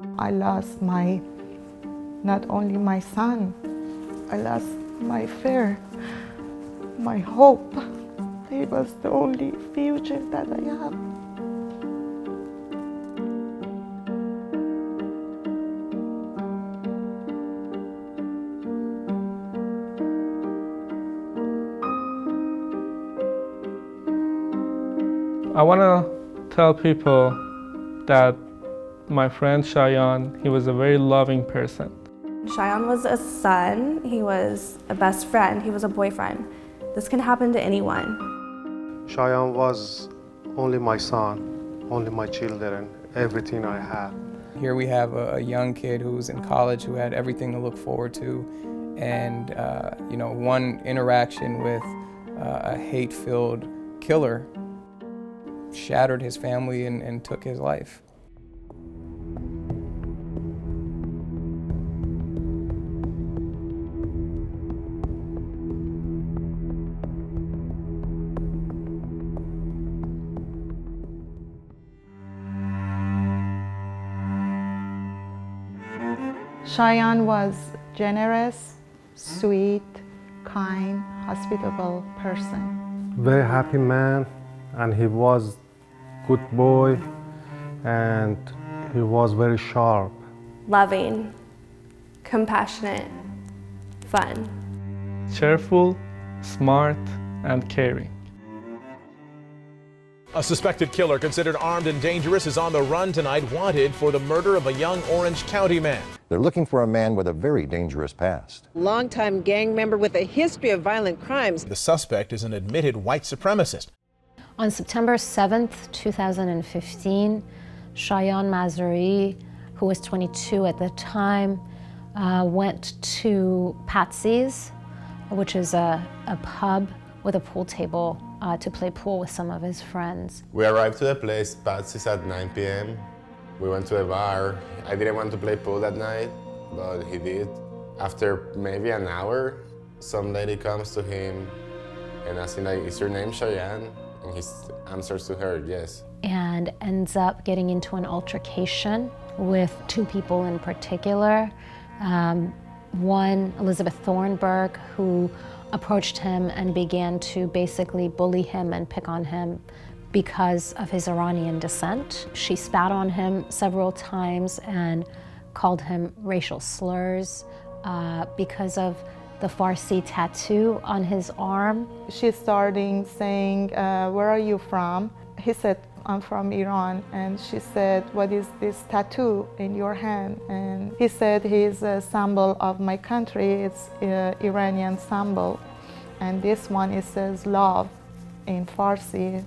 I lost not only my son, I lost my fear, my hope. He was the only future that I have. I want to tell people that my friend Shayan, he was a very loving person. Shayan was a son, he was a best friend, he was a boyfriend. This can happen to anyone. Shayan was only my son, only my children, everything I have. Here we have a young kid who's in college who had everything to look forward to, and one interaction with a hate-filled killer shattered his family and took his life. Shayan was generous, sweet, kind, hospitable person. Very happy man, and he was good boy, and he was very sharp. Loving, compassionate, fun. Cheerful, smart, and caring. A suspected killer considered armed and dangerous is on the run tonight, wanted for the murder of a young Orange County man. They're looking for a man with a very dangerous past. Longtime gang member with a history of violent crimes. The suspect is an admitted white supremacist. On September 7th, 2015, Shayan Mazroei, who was 22 at the time, went to Patsy's, which is a pub with a pool table, to play pool with some of his friends. We arrived to the place, Patsy's, at 9 p.m. We went to a bar. I didn't want to play pool that night, but he did. After maybe an hour, some lady comes to him and asking, like, is your name Shayan? And he answers to her, yes. And ends up getting into an altercation with two people in particular. One, Elizabeth Thornburg, who approached him and began to basically bully him and pick on him because of his Iranian descent. She spat on him several times and called him racial slurs because of the Farsi tattoo on his arm. She started saying, where are you from? He said, I'm from Iran. And she said, what is this tattoo in your hand? And he said, he's a symbol of my country. It's an Iranian symbol. And this one, it says love in Farsi.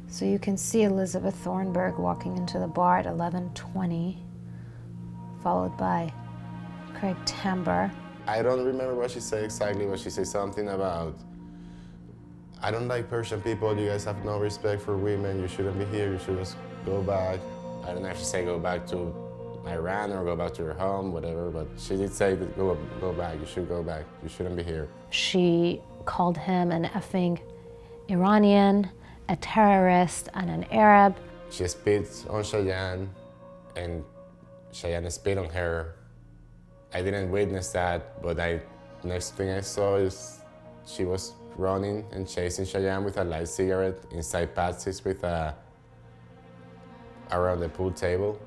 So you can see Elizabeth Thornburg walking into the bar at 11:20, followed by Craig Tamber. I don't remember what she said exactly, but she said something about, I don't like Persian people, you guys have no respect for women, you shouldn't be here, you should just go back. I don't know if she said go back to Iran or go back to your home, whatever, but she did say that go back, you should go back, you shouldn't be here. She called him an effing Iranian, a terrorist, and an Arab. She spit on Shayan, and Shayan spit on her. I didn't witness that, but next thing I saw is she was running and chasing Shayan with a light cigarette inside Patsy's with around the pool table.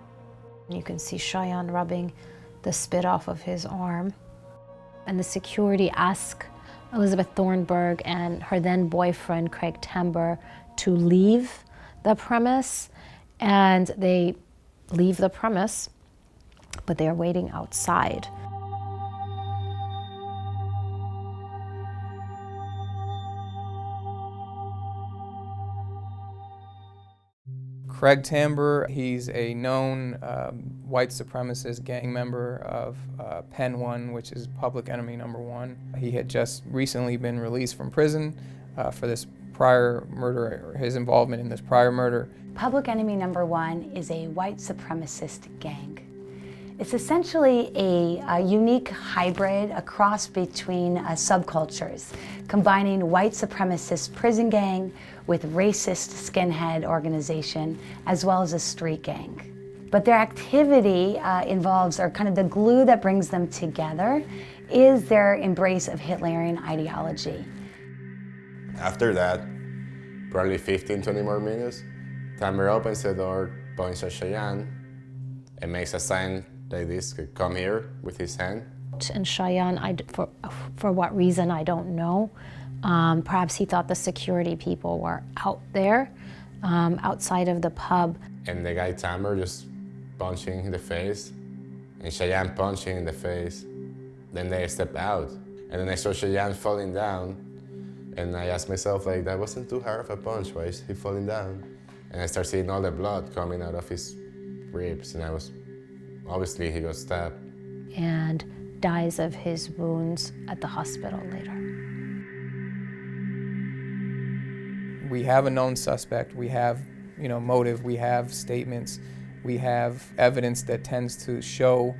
You can see Shayan rubbing the spit off of his arm. And the security asked Elizabeth Thornburg and her then boyfriend, Craig Tamber, to leave the premise. And they leave the premise, but they are waiting outside. Craig Tamber, he's a known white supremacist gang member of Pen 1, which is public enemy number 1. He had just recently been released from prison for this prior murder, his involvement in this prior murder. Public enemy number 1 is a white supremacist gang. It's essentially a unique hybrid, a cross between subcultures, combining white supremacist prison gang with racist skinhead organization, as well as a street gang. But their activity involves, or kind of the glue that brings them together, is their embrace of Hitlerian ideology. After that, probably 15, 20 more minutes, Tamer opens the door, points at Shayan, and makes a sign like this, come here, with his hand. And Shayan, for what reason, I don't know. Perhaps he thought the security people were out there, outside of the pub. And the guy Tamer just punching in the face, and Shayan punching in the face. Then they step out, and then I saw Shayan falling down, and I asked myself, like, that wasn't too hard of a punch, why is he falling down? And I start seeing all the blood coming out of his ribs, and obviously he got stabbed. And dies of his wounds at the hospital later. We have a known suspect, we have, motive, we have statements, we have evidence that tends to show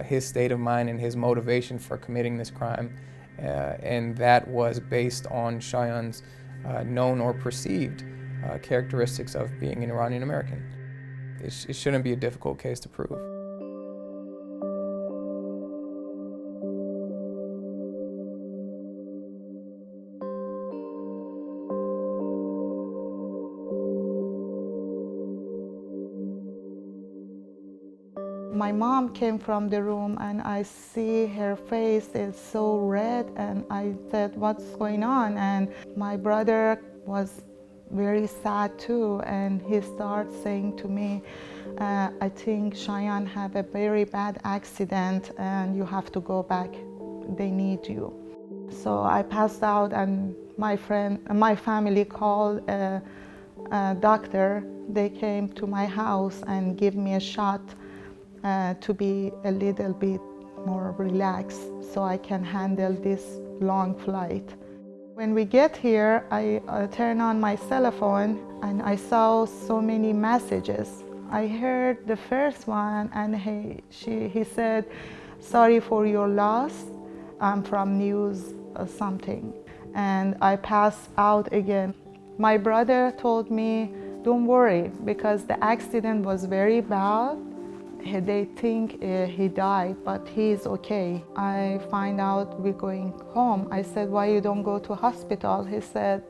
his state of mind and his motivation for committing this crime, and that was based on Shayan's known or perceived characteristics of being an Iranian American. It shouldn't be a difficult case to prove. My mom came from the room and I see her face is so red, and I said, what's going on? And my brother was very sad too, and he started saying to me, I think Shayan had a very bad accident and you have to go back, they need you. So I passed out, and my family called a doctor. They came to my house and gave me a shot to be a little bit more relaxed so I can handle this long flight. When we get here, I turn on my cell phone and I saw so many messages. I heard the first one, and he said, sorry for your loss, I'm from news or something. And I passed out again. My brother told me, don't worry, because the accident was very bad. They think he died, but he's okay. I find out we're going home. I said, why you don't go to hospital? He said,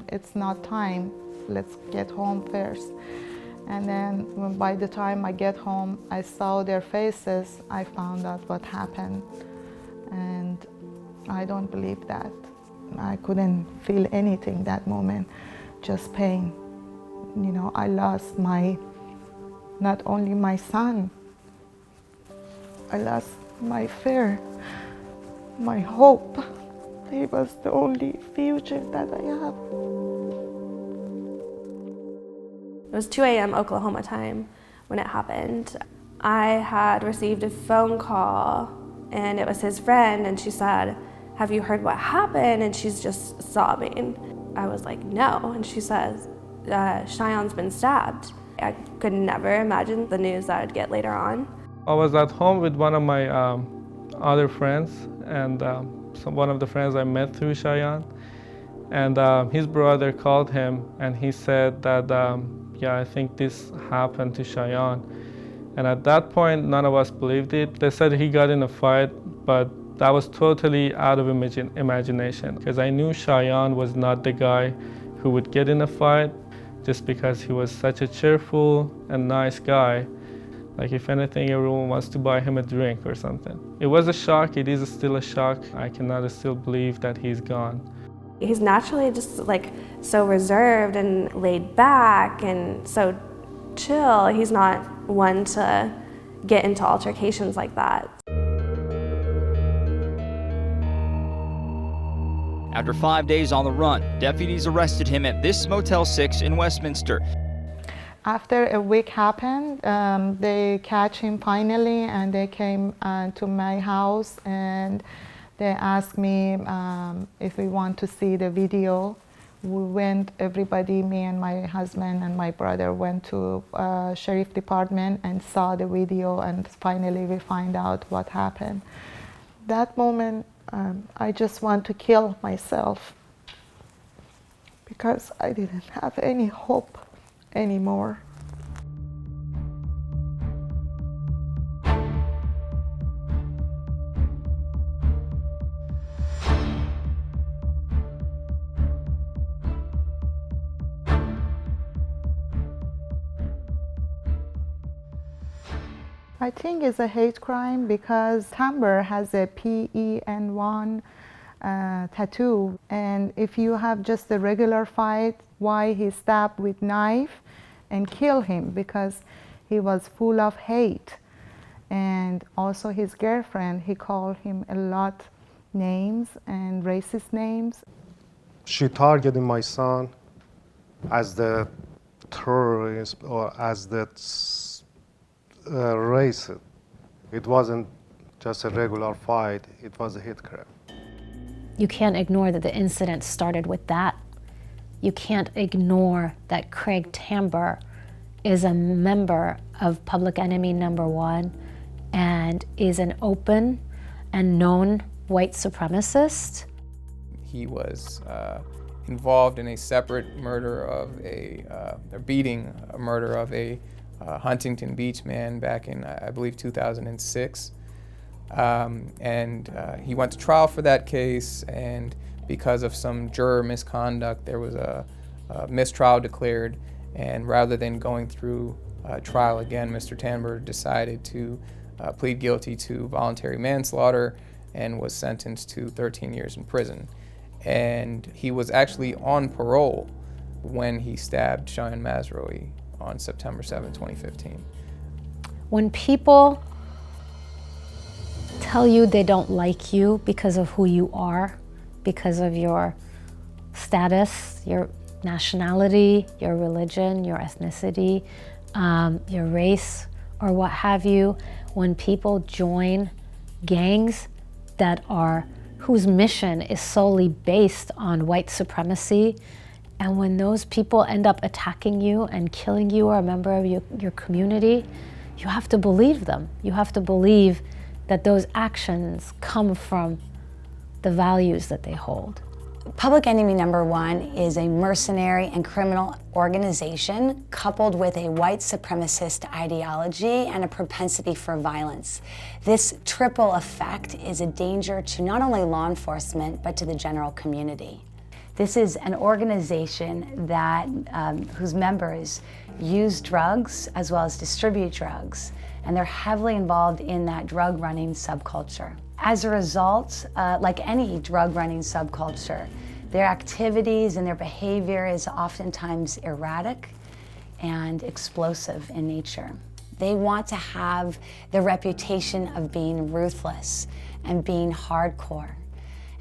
it's not time. Let's get home first. And then by the time I get home, I saw their faces. I found out what happened. And I don't believe that. I couldn't feel anything that moment, just pain. I lost not only my son, I lost my fear, my hope. He was the only future that I have. It was 2 a.m. Oklahoma time when it happened. I had received a phone call, and it was his friend, and she said, have you heard what happened? And she's just sobbing. I was like, no. And she says, Shayan's been stabbed. I could never imagine the news that I'd get later on. I was at home with one of my other friends, and one of the friends I met through Shayan. And his brother called him, and he said that, yeah, I think this happened to Shayan. And at that point, none of us believed it. They said he got in a fight, but that was totally out of imagination, because I knew Shayan was not the guy who would get in a fight just because he was such a cheerful and nice guy. Like, if anything, everyone wants to buy him a drink or something. It was a shock. It is still a shock. I cannot still believe that he's gone. He's naturally just like so reserved and laid back and so chill. He's not one to get into altercations like that. After 5 days on the run, deputies arrested him at this Motel 6 in Westminster. After a week happened, they catch him finally, and they came to my house, and they asked me if we want to see the video. We went, everybody, me and my husband and my brother went to sheriff department and saw the video, and finally we find out what happened. That moment, I just want to kill myself because I didn't have any hope anymore. I think it's a hate crime because Tamber has a PEN1 tattoo, and if you have just a regular fight, why he stabbed with knife and kill him? Because he was full of hate. And also his girlfriend, he called him a lot names and racist names. She targeted my son as the terrorist or as the racist. It wasn't just a regular fight, it was a hate crime. You can't ignore that the incident started with that. You can't ignore that Craig Tamber is a member of Public Enemy #1 and is an open and known white supremacist. He was involved in a separate murder of a murder of a Huntington Beach man back in, I believe, 2006. He went to trial for that case, and because of some juror misconduct, there was a mistrial declared, and rather than going through trial again, Mr. Tamber decided to plead guilty to voluntary manslaughter and was sentenced to 13 years in prison. And he was actually on parole when he stabbed Shayan Mazroei on September 7, 2015. When people tell you they don't like you because of who you are, because of your status, your nationality, your religion, your ethnicity, your race, or what have you, when people join gangs whose mission is solely based on white supremacy, and when those people end up attacking you and killing you or a member of your community, you have to believe them. You have to believe that those actions come from the values that they hold. Public Enemy #1 is a mercenary and criminal organization coupled with a white supremacist ideology and a propensity for violence. This triple effect is a danger to not only law enforcement, but to the general community. This is an organization that whose members use drugs as well as distribute drugs, and they're heavily involved in that drug-running subculture. As a result, like any drug-running subculture, their activities and their behavior is oftentimes erratic and explosive in nature. They want to have the reputation of being ruthless and being hardcore.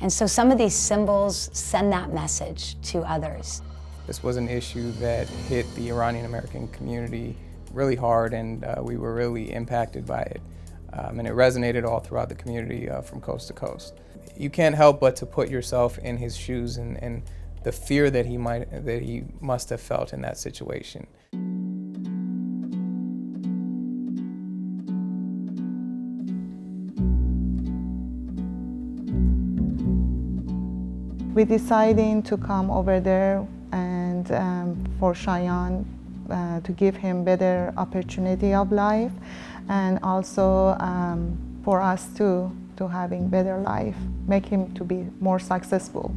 And so some of these symbols send that message to others. This was an issue that hit the Iranian American community really hard, and we were really impacted by it. And it resonated all throughout the community from coast to coast. You can't help but to put yourself in his shoes and the fear that he must have felt in that situation. We decided to come over there and for Shayan to give him better opportunity of life, and also for us to having better life, make him to be more successful.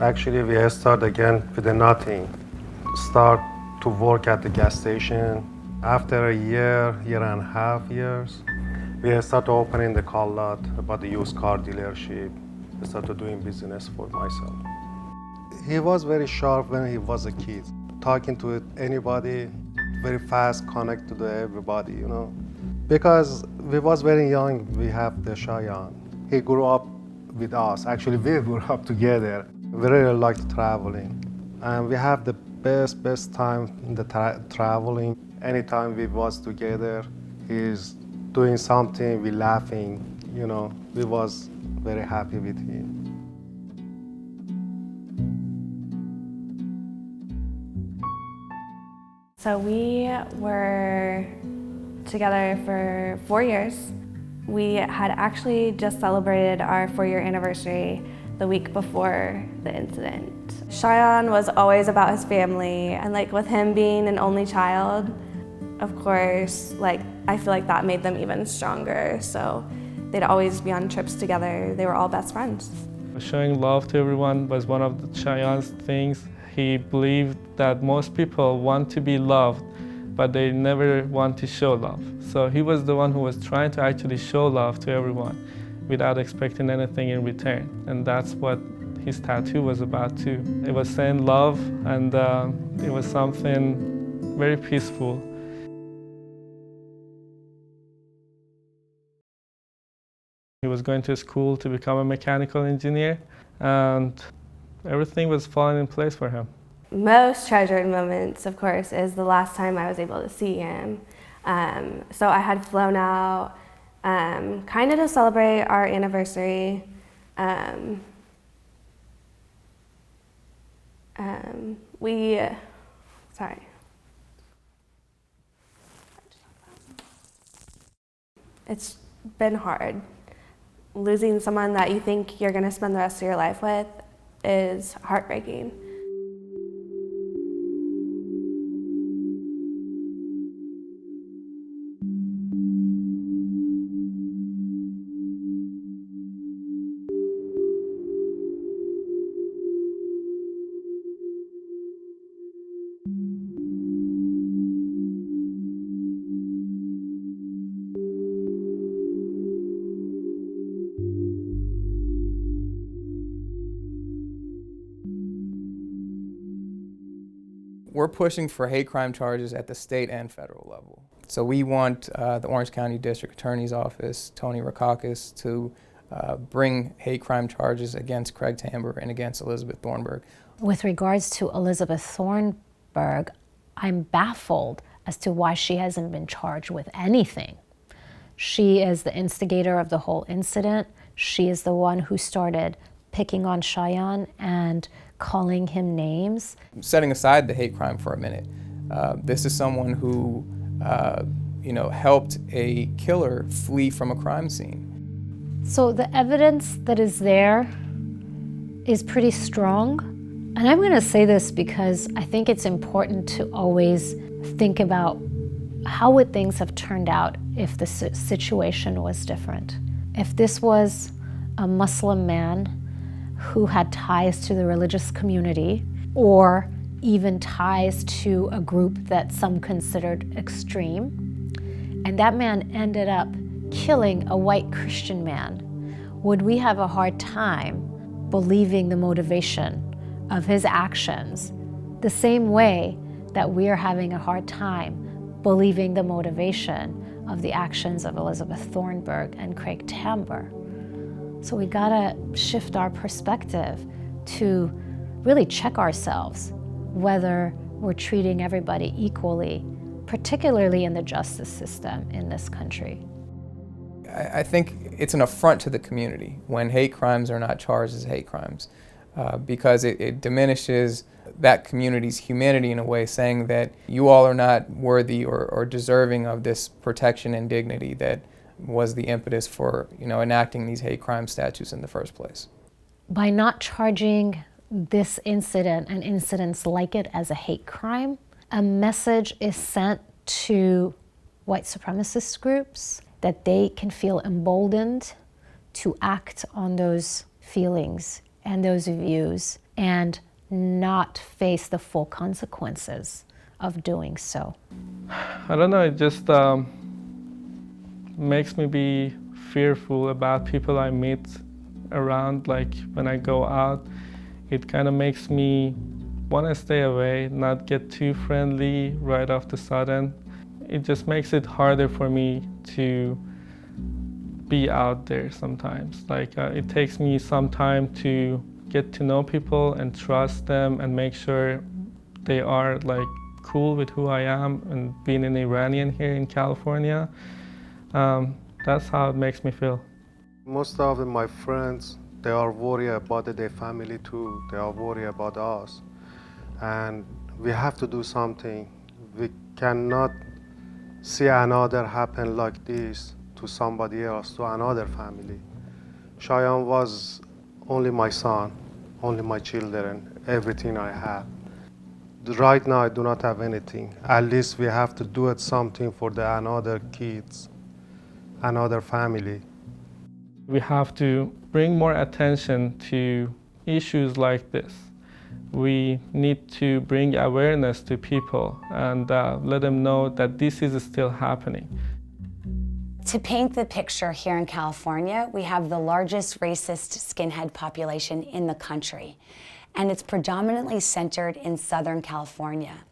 Actually, we start again with nothing. Start to work at the gas station. After a year and a half, we start opening the car lot about the used car dealership. I started doing business for myself. He was very sharp when he was a kid. Talking to anybody, very fast connect to everybody, you know. Because we was very young, we have the Shayan. He grew up with us. Actually, we grew up together. We really liked traveling. And we have the best time in the traveling. Anytime we was together, he's doing something, we laughing, you know. We was very happy with him. So we were together for 4 years. We had actually just celebrated our 4-year anniversary the week before the incident. Shayan was always about his family, and like with him being an only child, of course, like I feel like that made them even stronger. So they'd always be on trips together. They were all best friends. Showing love to everyone was one of Shayan's things. He believed that most people want to be loved, but they never want to show love. So he was the one who was trying to actually show love to everyone without expecting anything in return. And that's what his tattoo was about too. It was saying love, and it was something very peaceful. He was going to school to become a mechanical engineer, and everything was falling in place for him. Most treasured moments, of course, is the last time I was able to see him. So I had flown out kind of to celebrate our anniversary. It's been hard. Losing someone that you think you're going to spend the rest of your life with is heartbreaking. We're pushing for hate crime charges at the state and federal level. So we want the Orange County District Attorney's Office, Tony Rakakis, to bring hate crime charges against Craig Tamber and against Elizabeth Thornburg. With regards to Elizabeth Thornburg, I'm baffled as to why she hasn't been charged with anything. She is the instigator of the whole incident. She is the one who started picking on Shayan and calling him names. Setting aside the hate crime for a minute, this is someone who helped a killer flee from a crime scene. So the evidence that is there is pretty strong. And I'm going to say this because I think it's important to always think about how would things have turned out if the situation was different. If this was a Muslim man who had ties to the religious community, or even ties to a group that some considered extreme, and that man ended up killing a white Christian man, would we have a hard time believing the motivation of his actions the same way that we are having a hard time believing the motivation of the actions of Elizabeth Thornburg and Craig Tamber? So we gotta shift our perspective to really check ourselves whether we're treating everybody equally, particularly in the justice system in this country. I think it's an affront to the community when hate crimes are not charged as hate crimes, because it diminishes that community's humanity in a way, saying that you all are not worthy or deserving of this protection and dignity that was the impetus for enacting these hate crime statutes in the first place. By not charging this incident and incidents like it as a hate crime, a message is sent to white supremacist groups that they can feel emboldened to act on those feelings and those views and not face the full consequences of doing so. I don't know, it just makes me be fearful about people I meet around, like when I go out. It kind of makes me want to stay away, not get too friendly right off the sudden. It just makes it harder for me to be out there sometimes. Like it takes me some time to get to know people and trust them and make sure they are like cool with who I am, and being an Iranian here in California. That's how it makes me feel. Most of my friends, they are worried about their family too. They are worried about us. And we have to do something. We cannot see another happen like this to somebody else, to another family. Shayan was only my son, only my children, everything I have. Right now I do not have anything. At least we have to do it something for the another kids, another family. We have to bring more attention to issues like this. we need to bring awareness to people and let them know that this is still happening. To paint the picture here in California, we have the largest racist skinhead population in the country, and it's predominantly centered in Southern California.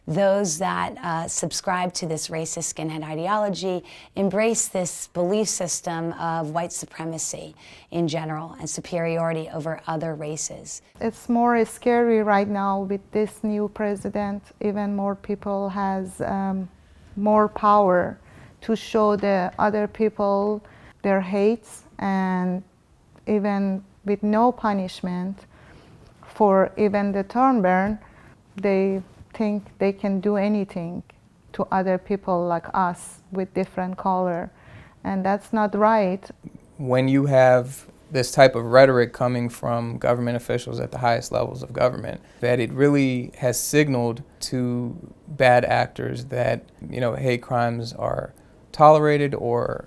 Those that subscribe to this racist skinhead ideology embrace this belief system of white supremacy in general and superiority over other races. It's more scary right now with this new president. Even more people has more power to show the other people their hates, and even with no punishment for even the turn burn, they think they can do anything to other people like us with different color, and that's not right. When you have this type of rhetoric coming from government officials at the highest levels of government, that it really has signaled to bad actors that, you know, hate crimes are tolerated or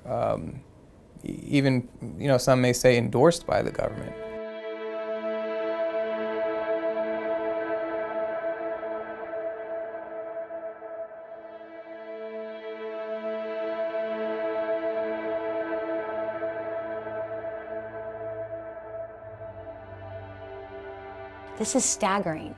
even, you know, some may say endorsed by the government. This is staggering.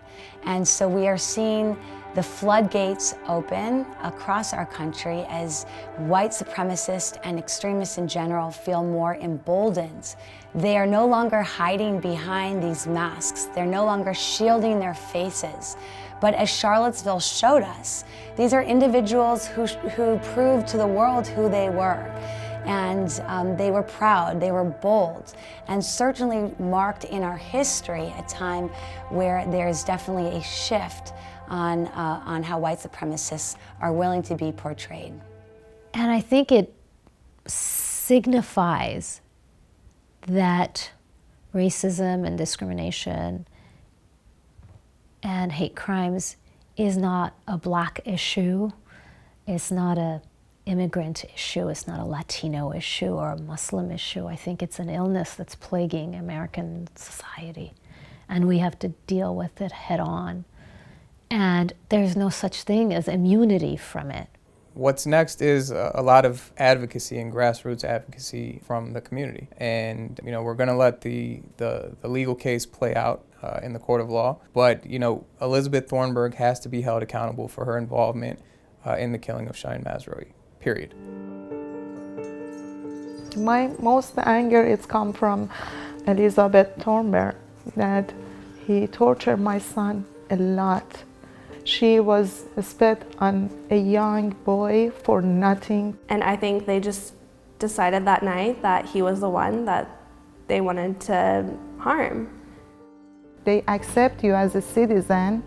And so we are seeing the floodgates open across our country as white supremacists and extremists in general feel more emboldened. They are no longer hiding behind these masks. They're no longer shielding their faces. But as Charlottesville showed us, these are individuals who proved to the world who they were. And they were proud, they were bold, and certainly marked in our history a time where there's definitely a shift on how white supremacists are willing to be portrayed. And I think it signifies that racism and discrimination and hate crimes is not a Black issue, it's not a immigrant issue, it's not a Latino issue or a Muslim issue. I think it's an illness that's plaguing American society, and we have to deal with it head on. And there's no such thing as immunity from it. What's next is a lot of advocacy and grassroots advocacy from the community. And, you know, we're going to let the legal case play out in the court of law. But, you know, Elizabeth Thornburg has to be held accountable for her involvement in the killing of Shayan Mazroei. Period. My most anger is come from Elizabeth Thornburg, that he tortured my son a lot. She was spit on a young boy for nothing. And I think they just decided that night that he was the one that they wanted to harm. They accept you as a citizen.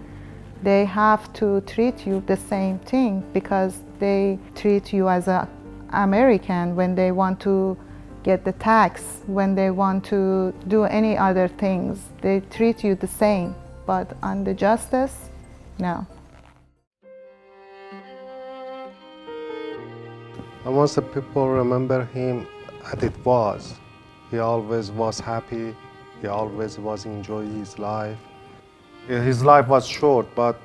They have to treat you the same thing because they treat you as an American when they want to get the tax, when they want to do any other things. They treat you the same, but on the justice, no. And once the people remember him as it was, he always was happy, he always was enjoying his life. His life was short, but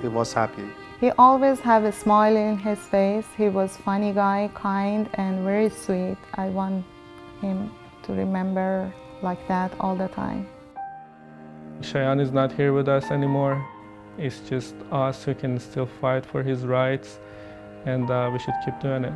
he was happy. He always had a smile in his face. He was a funny guy, kind and very sweet. I want him to remember like that all the time. Shayan is not here with us anymore. It's just us who can still fight for his rights, and we should keep doing it.